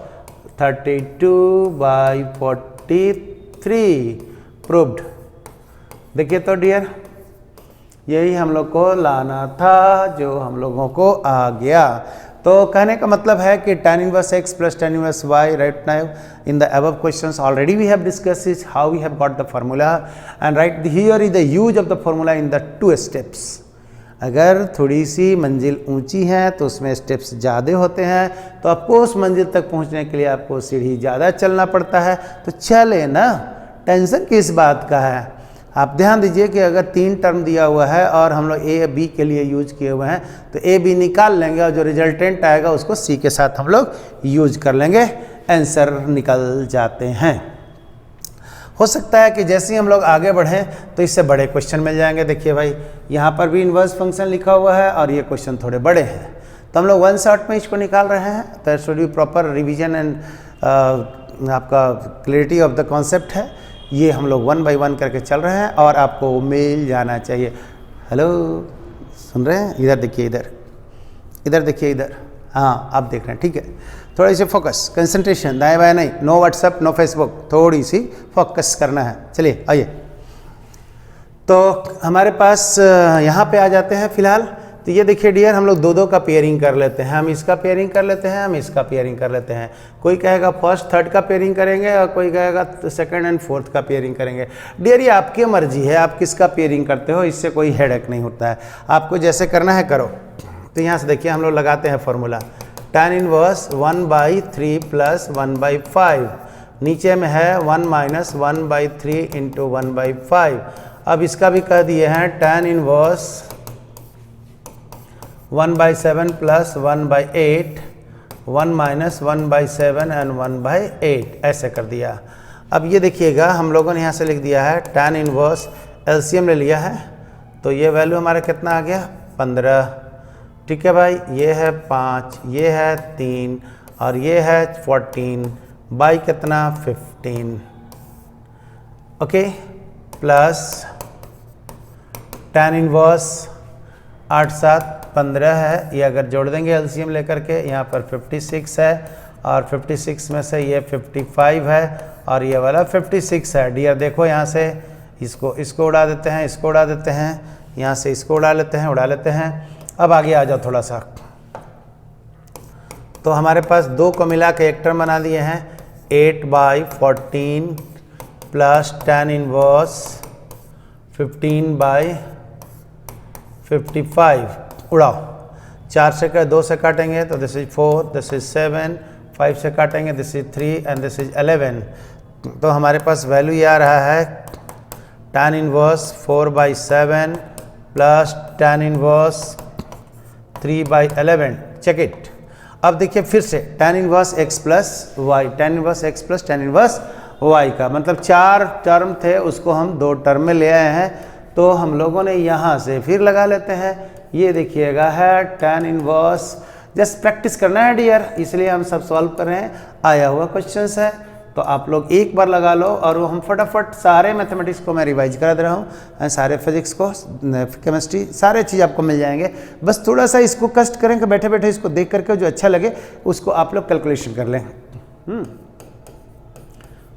32/43, प्रूव्ड। देखिए तो डियर, यही हम लोग को लाना था, जो हम लोगों को आ गया। तो कहने का मतलब है कि tan inverse x plus tan inverse y, right now in the above questions already we have discussed is how we have got the formula, and right here is the use of the formula in the 2 steps. अगर थोड़ी सी मंजिल ऊंची है तो उसमें steps ज़्यादा होते हैं, तो आपको उस मंजिल तक पहुंचने के लिए आपको सीढ़ी ज़्यादा चलना पड़ता है। तो चले ना, टेंशन किस बात का है। आप ध्यान दीजिए कि अगर 3 टर्म दिया हुआ है और हम लोग ए बी के लिए यूज किए हुए हैं तो ए बी निकाल लेंगे और जो रिजल्टेंट आएगा उसको सी के साथ हम लोग यूज कर लेंगे, आंसर निकल जाते हैं। हो सकता है कि जैसे ही हम लोग आगे बढ़ें तो इससे बड़े क्वेश्चन मिल जाएंगे। देखिए भाई यहाँ पर भी इन्वर्स फंक्शन लिखा हुआ है और ये क्वेश्चन थोड़े बड़े हैं, तो हम लोग वन शॉट में इसको निकाल रहे हैं। तो should be proper revision and आपका क्लैरिटी ऑफ द कॉन्सेप्ट है। ये हम लोग 1 बाय 1 करके चल रहे हैं और आपको मिल जाना चाहिए। हेलो, सुन रहे हैं? इधर देखिए, इधर देखिए, इधर, हाँ आप देख रहे हैं, ठीक है। थोड़ी सी फोकस, कंसंट्रेशन, दाएं बाएं नहीं, नो व्हाट्सएप नो फेसबुक, थोड़ी सी फोकस करना है। चलिए आइए, तो हमारे पास यहाँ पे आ जाते हैं फिलहाल। तो ये देखिए डियर, हम लोग दो का पेयरिंग कर लेते हैं। हम इसका पेयरिंग कर लेते हैं, हम इसका पेयरिंग कर लेते हैं। कोई कहेगा फर्स्ट थर्ड का पेयरिंग करेंगे और कोई कहेगा सेकंड एंड फोर्थ का पेयरिंग करेंगे। डियर ये आपकी मर्जी है, आप किसका पेयरिंग करते हो, इससे कोई हेडेक नहीं होता है। आपको जैसे करना है करो। तो यहाँ से देखिए हम लोग लगाते हैं फॉर्मूला, tan इनवर्स 1/3 प्लस 1/5, नीचे में है 1 माइनस 1/3 इंटू 1/5। अब इसका भी कह दिए हैं tan inverse 1/7 plus 1/8, 1 minus 1/7 and 1/8, ऐसे कर दिया। अब ये देखिएगा हम लोगों ने यहाँ से लिख दिया है tan इनवर्स, एलसीएम ले लिया है, तो ये वैल्यू हमारा कितना आ गया, 15। ठीक है भाई, ये है 5, ये है 3 और ये है 14 बाई कितना, 15। ओके, प्लस tan इनवर्स 8 7 15 है, ये अगर जोड़ देंगे एलसीएम लेकर के, यहाँ पर 56 है और 56 में से ये 55 है और ये वाला 56 है। डियर देखो यहाँ से इसको उड़ा देते हैं, इसको उड़ा देते हैं, यहाँ से इसको उड़ा लेते हैं। अब आगे आ जाओ थोड़ा सा। तो हमारे पास 2 को मिला के एक टर्म बना दिए हैं, 8/14 प्लस tan इनवर्स 15/55, उड़ाओ। 4 से 2 से काटेंगे तो दिस इज 4, दिस इज 7, 5 से काटेंगे this is 3 and this is 11। तो हमारे पास वैल्यू ये आ रहा है tan inverse 4/7 plus tan inverse 3/11। Check it. अब देखिए फिर से tan inverse x plus y, tan inverse x plus tan inverse y का मतलब 4 टर्म थे, उसको हम 2 टर्म में ले आए हैं। तो हम लोगों ने यहाँ से फिर लगा लेते हैं। ये देखिएगा है tan इनवर्स, जस्ट प्रैक्टिस करना है डियर, इसलिए हम सब सॉल्व कर रहे हैं। आया हुआ क्वेश्चंस है तो आप लोग एक बार लगा लो और वो हम फटाफट सारे मैथमेटिक्स को मैं रिवाइज करा दे रहा हूँ, सारे फिजिक्स को, केमिस्ट्री, सारे चीज़ आपको मिल जाएंगे। बस थोड़ा सा इसको कष्ट करें कि बैठे बैठे इसको देख करके जो अच्छा लगे उसको आप लोग कैलकुलेशन कर लें।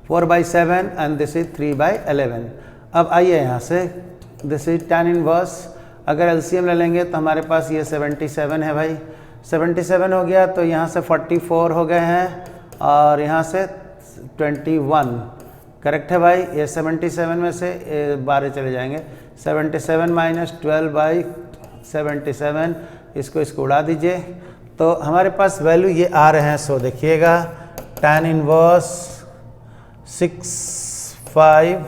4/7 एंड दिस इज 3/11। अब आइए यहाँ से, दिस इज tan इनवर्स, अगर एलसीएम ले लेंगे तो हमारे पास ये 77 है भाई, 77 हो गया तो यहाँ से 44 हो गए हैं और यहाँ से 21, करेक्ट है भाई। ये 77 में से 12 चले जाएंगे, 77 माइनस 12/77, इसको उड़ा दीजिए तो हमारे पास वैल्यू ये आ रहे हैं। सो देखिएगा tan इनवर्स 6/5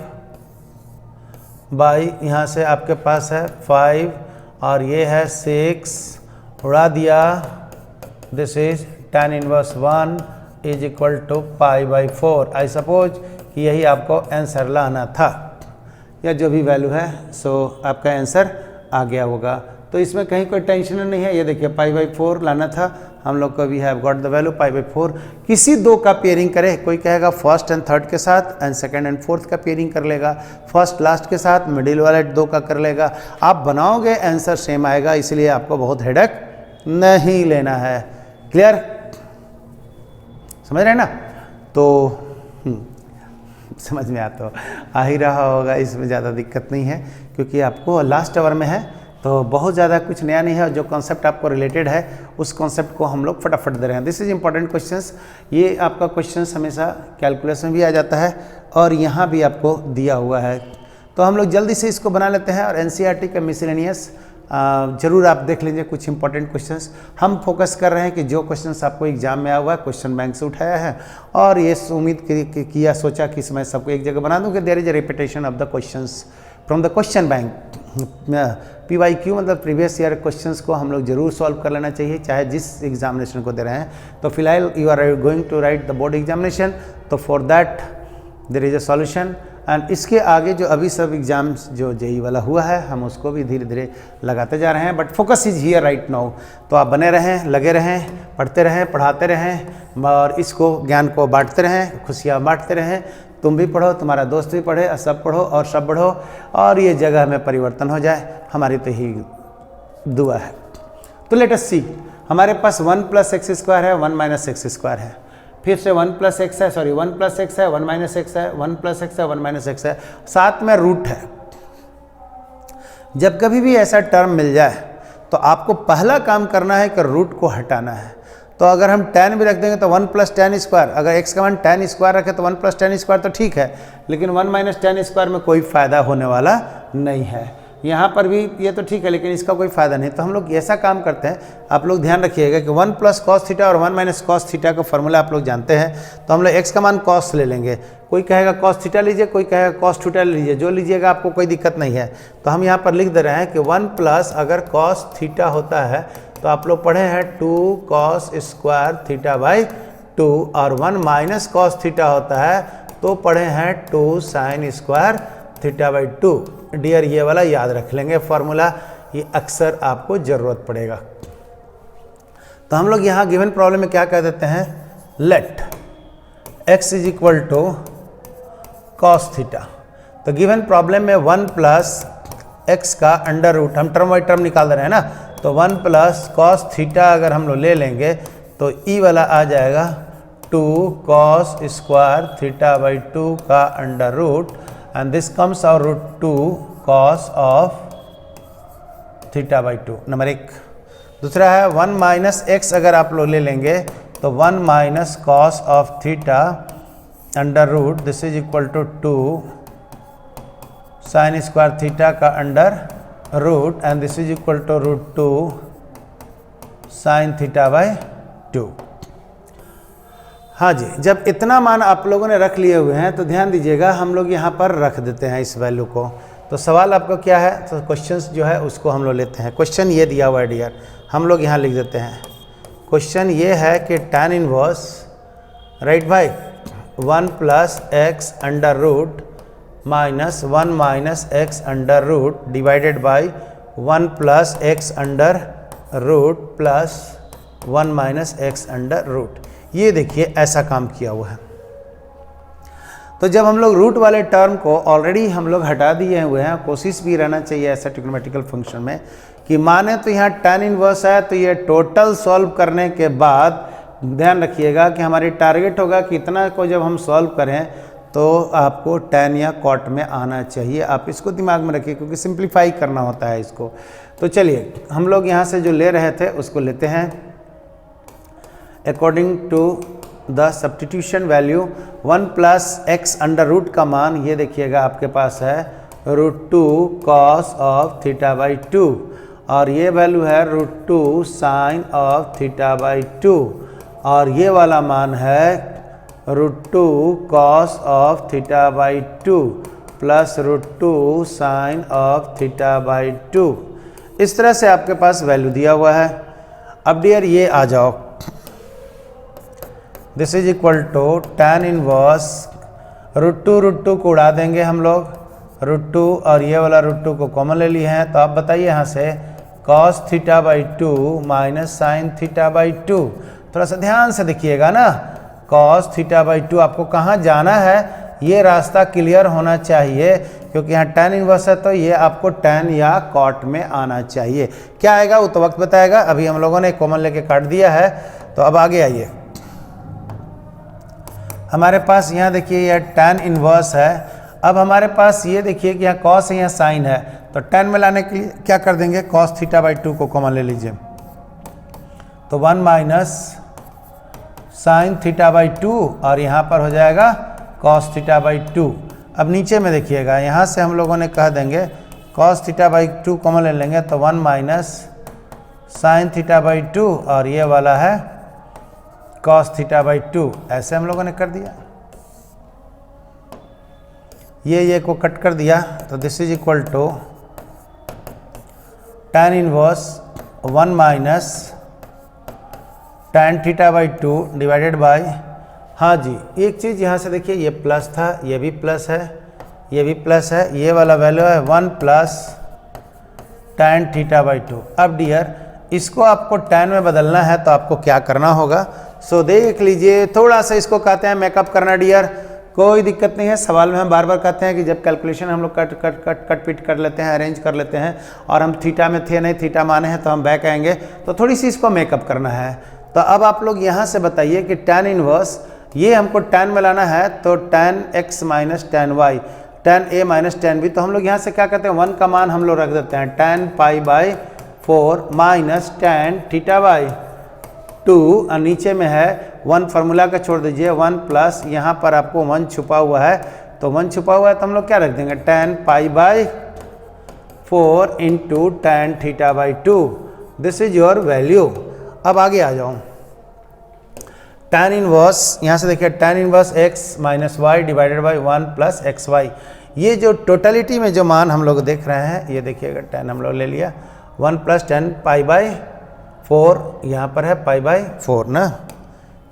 बाई यहाँ से आपके पास है 5 और ये है 6, उड़ा दिया, this is tan inverse 1 is equal to π/4। I suppose कि यही आपको आंसर लाना था या जो भी वैल्यू है, सो आपका आंसर आ गया होगा। तो इसमें कहीं कोई टेंशन नहीं है। ये देखिए π/4 लाना था हम लोग को, we have got the value π/4। किसी 2 का पेयरिंग करे, कोई कहेगा फर्स्ट एंड थर्ड के साथ एंड सेकंड एंड फोर्थ का पेयरिंग कर लेगा, फर्स्ट लास्ट के साथ, मिडिल वाले 2 का कर लेगा। आप बनाओगे आंसर सेम आएगा, इसलिए आपको बहुत हेडेक नहीं लेना है। क्लियर, समझ रहे हैं ना? तो समझ में आता आ ही रहा होगा, इसमें ज़्यादा दिक्कत नहीं है क्योंकि आपको लास्ट आवर में है तो बहुत ज़्यादा कुछ नया नहीं है। जो कॉन्सेप्ट आपको रिलेटेड है उस कॉन्सेप्ट को हम लोग फटाफट दे रहे हैं। This is important questions. ये आपका क्वेश्चंस हमेशा कैलकुलेशन में भी आ जाता है और यहाँ भी आपको दिया हुआ है, तो हम लोग जल्दी से इसको बना लेते हैं। और एनसीईआरटी का मिसलेनियस जरूर आप देख लीजिए, कुछ इंपॉर्टेंट क्वेश्चंस हम फोकस कर रहे हैं कि जो क्वेश्चंस आपको एग्जाम में आया हुआ है क्वेश्चन बैंक से उठाया है और ये उम्मीद किया सोचा कि मैं सबको एक जगह बना दूं कि there is a repetition of the questions from the question bank. PYQ मतलब प्रीवियस ईयर क्वेश्चंस को हम लोग जरूर सॉल्व कर लेना चाहिए, चाहे जिस एग्जामिनेशन को दे रहे हैं। तो फिलहाल you are going to write the board examination, तो for that there is a solution. And इसके आगे जो अभी सब एग्जाम्स जो JEE वाला हुआ है, हम उसको भी धीरे धीरे लगाते जा रहे हैं, but focus is here right now. तो आप बने रहें, लगे रहें, पढ़ते रहें, पढ़ाते रहें और इसको ज्ञान को बांटते रहें, खुशियाँ बांटते रहें। तुम भी पढ़ो, तुम्हारा दोस्त भी पढ़े, सब पढ़ो और सब बढ़ो, और ये जगह में परिवर्तन हो जाए, हमारी तो ही दुआ है। तो लेट अस सी, हमारे पास 1 + x² है, 1 - x² है, फिर से 1 + x है, सॉरी 1 + x है, 1 - x है, 1 + x है, 1 - x है, साथ में रूट है। जब कभी भी ऐसा टर्म मिल जाए तो आपको पहला काम करना है कि रूट को हटाना है। तो अगर हम tan भी रख देंगे तो 1 + tan², अगर x का मान tan² रखे तो 1 + tan² तो ठीक है, लेकिन 1 - tan² में कोई फ़ायदा होने वाला नहीं है। यहाँ पर भी ये तो ठीक है, लेकिन इसका कोई फ़ायदा नहीं। तो हम लोग ऐसा काम करते हैं, आप लोग ध्यान रखिएगा कि 1 + cos थीटा और 1 - cos थीटा का फॉर्मूला आप लोग जानते हैं। तो हम लोग x का मान cos ले लेंगे, कोई कहेगा cos थीटा लीजिए, कोई कहेगा cos थीटा लीजिए, जो लीजिएगा आपको कोई दिक्कत नहीं है। तो हम यहाँ पर लिख दे रहे हैं कि 1 + अगर cos थीटा होता है तो आप लोग पढ़े हैं 2 cos² θ/2, और 1 - cos थीटा होता है तो पढ़े हैं 2 sin² θ/2। डियर ये वाला याद रख लेंगे फॉर्मूला, ये अक्सर आपको ज़रूरत पड़ेगा। तो हम लोग यहाँ गिवन प्रॉब्लम में क्या कह देते हैं, लेट x = cos थीटा। तो गिवन प्रॉब्लम में 1 + x का अंडर रूट, हम टर्म बाई टर्म निकाल रहे हैं ना, तो 1 + cos थीटा अगर हम लोग ले लेंगे तो ई वाला आ जाएगा 2 cos² θ/2 का under root, and this comes out √2 cos of θ/2, number 1। दूसरा है 1 - x अगर आप लोग ले लेंगे तो 1 - cos of theta under root, this is equal to 2 sin² theta का under root, and this is equal to √2 sin θ/2। हाँ जी, जब इतना मान आप लोगों ने रख लिए हुए हैं तो ध्यान दीजिएगा, हम लोग यहाँ पर रख देते हैं इस वैल्यू को। तो सवाल आपका क्या है, तो क्वेश्चंस जो है उसको हम लोग लेते हैं। क्वेश्चन ये दिया हुआ है डियर, हम लोग यहाँ लिख देते हैं। क्वेश्चन ये है कि tan इनवर्स, राइट भाई, 1 + x under root minus 1 - x under root divided by 1 + x under root plus 1 - x under root. ये देखिए ऐसा काम किया हुआ है। तो जब हम लोग रूट वाले टर्म को ऑलरेडी हम लोग हटा दिए हुए हैं, कोशिश भी रहना चाहिए ऐसा ट्रिग्नोमेट्रिकल फंक्शन में कि माने तो यहाँ tan इनवर्स है, तो ये टोटल सॉल्व करने के बाद ध्यान रखिएगा कि हमारी टारगेट होगा कि इतना को जब हम सॉल्व करें तो आपको tan या cot में आना चाहिए। आप इसको दिमाग में रखिए, क्योंकि सिंप्लीफाई करना होता है इसको। तो चलिए हम लोग यहाँ से जो ले रहे थे उसको लेते हैं। According to the substitution value 1 + x under root का मान ये देखिएगा आपके पास है √2 cos of θ/2, और ये वैल्यू है √2 sin of θ/2, और ये वाला मान है √2 cos of θ/2 plus √2 sin of θ/2। इस तरह से आपके पास वैल्यू दिया हुआ है। अब डियर ये आ जाओ, this is equal to tan inverse √2 को उड़ा देंगे हम लोग, √2 और ये वाला √2 को कॉमन ले लिए हैं। तो आप बताइए यहाँ से cos θ/2 माइनस sin θ/2। थोड़ा सा ध्यान से देखिएगा ना, cos θ/2 आपको कहाँ जाना है ये रास्ता क्लियर होना चाहिए, क्योंकि यहाँ tan इनवर्स है तो ये आपको tan या cot में आना चाहिए। क्या आएगा वो तो वक्त बताएगा, अभी हम लोगों ने कॉमन लेके काट दिया है। तो अब आगे आइए, हमारे पास यहाँ देखिए यह tan इनवर्स है। अब हमारे पास ये देखिए कि यहाँ cos है, यहाँ sin है, तो tan में लाने के लिए क्या कर देंगे, cos θ/2 को कॉमन ले लीजिए, तो 1 - sin θ/2 और यहाँ पर हो जाएगा cos θ/2। अब नीचे में देखिएगा, यहाँ से हम लोगों ने कह देंगे cos θ/2 कॉमन ले लेंगे, तो 1 - sin θ/2 और ये वाला है cos θ/2। ऐसे हम लोगों ने कर दिया। ये को कट कर दिया तो this is equal to tan inverse 1 minus tan theta by 2 divided by, हाँ जी एक चीज़ यहाँ से देखिए, ये प्लस था, ये भी प्लस है, ये भी प्लस है, ये वाला वैल्यू है 1 प्लस tan थीटा बाई 2। अब डियर इसको आपको tan में बदलना है तो आपको क्या करना होगा, सो देख लीजिए, थोड़ा सा इसको कहते हैं मेकअप करना डियर, कोई दिक्कत नहीं है। सवाल में हम बार बार कहते हैं कि जब कैलकुलेशन हम लोग कट पिट कर लेते हैं, अरेंज कर लेते हैं, और हम थीटा में थे नहीं, थीटा माने हैं तो हम बैक आएंगे, तो थोड़ी सी इसको मेकअप करना है। तो अब आप लोग यहाँ से बताइए कि tan इनवर्स, ये हमको tan में लाना है तो tan x minus tan y, tan a minus tan b, तो हम लोग यहाँ से क्या कहते हैं 1 का मान हम लोग रख देते हैं tan pi by 4 minus tan theta by 2, और नीचे में है 1, फार्मूला का छोड़ दीजिए 1 प्लस, यहाँ पर आपको 1 छुपा हुआ है, तो 1 छुपा हुआ है तो हम लोग क्या रख देंगे tan pi by 4 into tan theta by 2, this is your value. अब आगे आ जाऊँ, tan इनवर्स, यहाँ से देखिए tan inverse x minus y divided by 1 plus x y, ये जो टोटलिटी में जो मान हम लोग देख रहे हैं, ये देखिएगा tan हम लोग ले लिया 1 प्लस tan पाई बाई 4, यहाँ पर है पाई बाई 4 ना,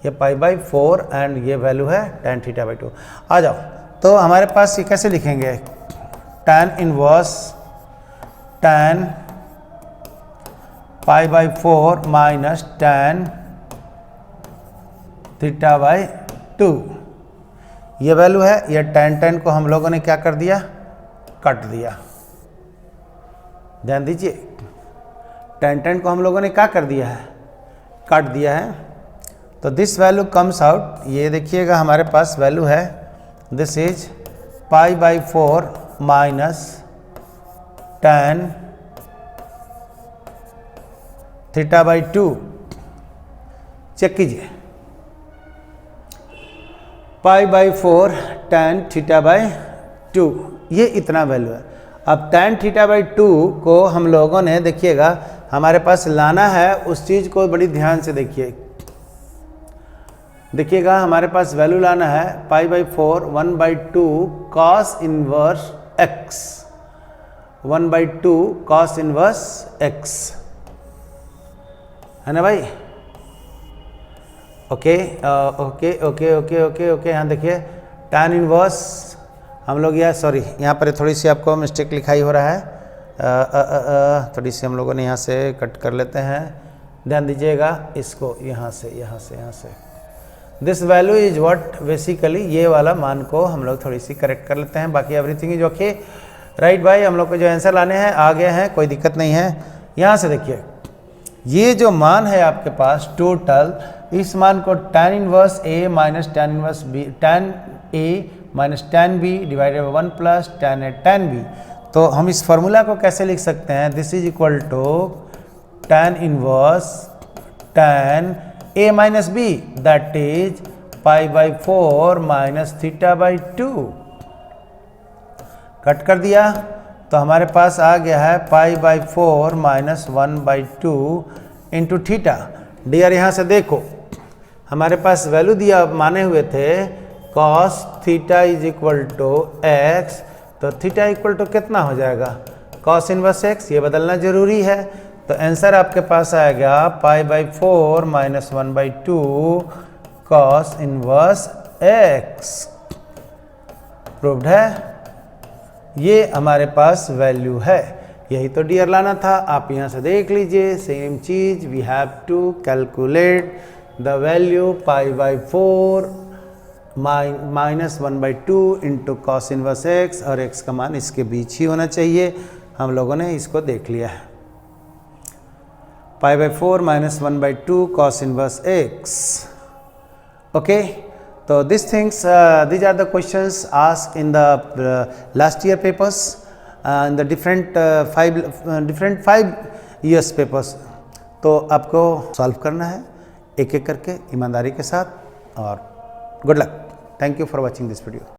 ये पाई बाई 4 एंड ये वैल्यू है tan थीटा बाई 2। आ जाओ, तो हमारे पास ये कैसे लिखेंगे, tan inverse tan pi by 4 minus tan theta by 2, ये वैल्यू है, ये tan को हम लोगों ने क्या कर दिया, कट दिया, ध्यान दीजिए, tan को हम लोगों ने क्या कर दिया है, काट दिया है, तो दिस वैल्यू कम्स आउट, ये देखिएगा हमारे पास वैल्यू है, this is pi by 4 minus tan theta by 2, check कीजिए, pi by 4 tan theta by 2, ये इतना वैल्यू है। अब tan थीटा बाई 2 को हम लोगों ने देखिएगा हमारे पास लाना है, उस चीज़ को बड़ी ध्यान से देखिएगा हमारे पास वैल्यू लाना है pi by 4 1 by 2 cos inverse x, 1 by 2 cos inverse x, है ना भाई, okay okay okay okay okay okay. यहाँ देखिए tan इनवर्स हम लोग, या सॉरी यहाँ पर थोड़ी सी आपको मिस्टेक लिखाई हो रहा है, थोड़ी सी हम लोगों ने यहाँ से कट कर लेते हैं, ध्यान दीजिएगा इसको, यहाँ से this value is what, basically ये वाला मान को हम लोग थोड़ी सी करेक्ट कर लेते हैं, बाकी एवरीथिंग इज ओके राइट भाई। हम लोग को जो आंसर लाने हैं आ गए हैं, कोई दिक्कत नहीं है। यहाँ से देखिए ये जो मान है आपके पास टोटल, इस मान को tan inverse a minus tan inverse b, tan a minus tan b divided by 1 plus tan a tan b, तो हम इस फार्मूला को कैसे लिख सकते हैं, this is equal to tan inverse tan a minus b, that is pi by 4 minus theta by 2, cut कर दिया तो हमारे पास आ गया है pi by 4 minus 1 by 2 into theta. Dear यहाँ से देखो हमारे पास वैल्यू दिया माने हुए थे cos theta is equal to x, तो थीटा इक्वल टू कितना हो जाएगा, कॉस इनवर्स एक्स, ये बदलना जरूरी है, तो आंसर आपके पास आएगा पाई by 4 minus 1 by 2 cos inverse x, proved है, ये हमारे पास वैल्यू है। यही तो डियर लाना था, आप यहाँ से देख लीजिए सेम चीज, we have to calculate the value pi by 4 minus 1 by 2 into cos inverse x, और एक्स का मान इसके बीच ही होना चाहिए, हम लोगों ने इसको देख लिया है, pi by 4 minus 1 by 2 cos inverse x, okay. So these things, these are the questions asked in the last year papers, in the different 5 years papers. तो आपको सॉल्व करना है एक एक करके ईमानदारी के साथ, और good luck, thank you for watching this video.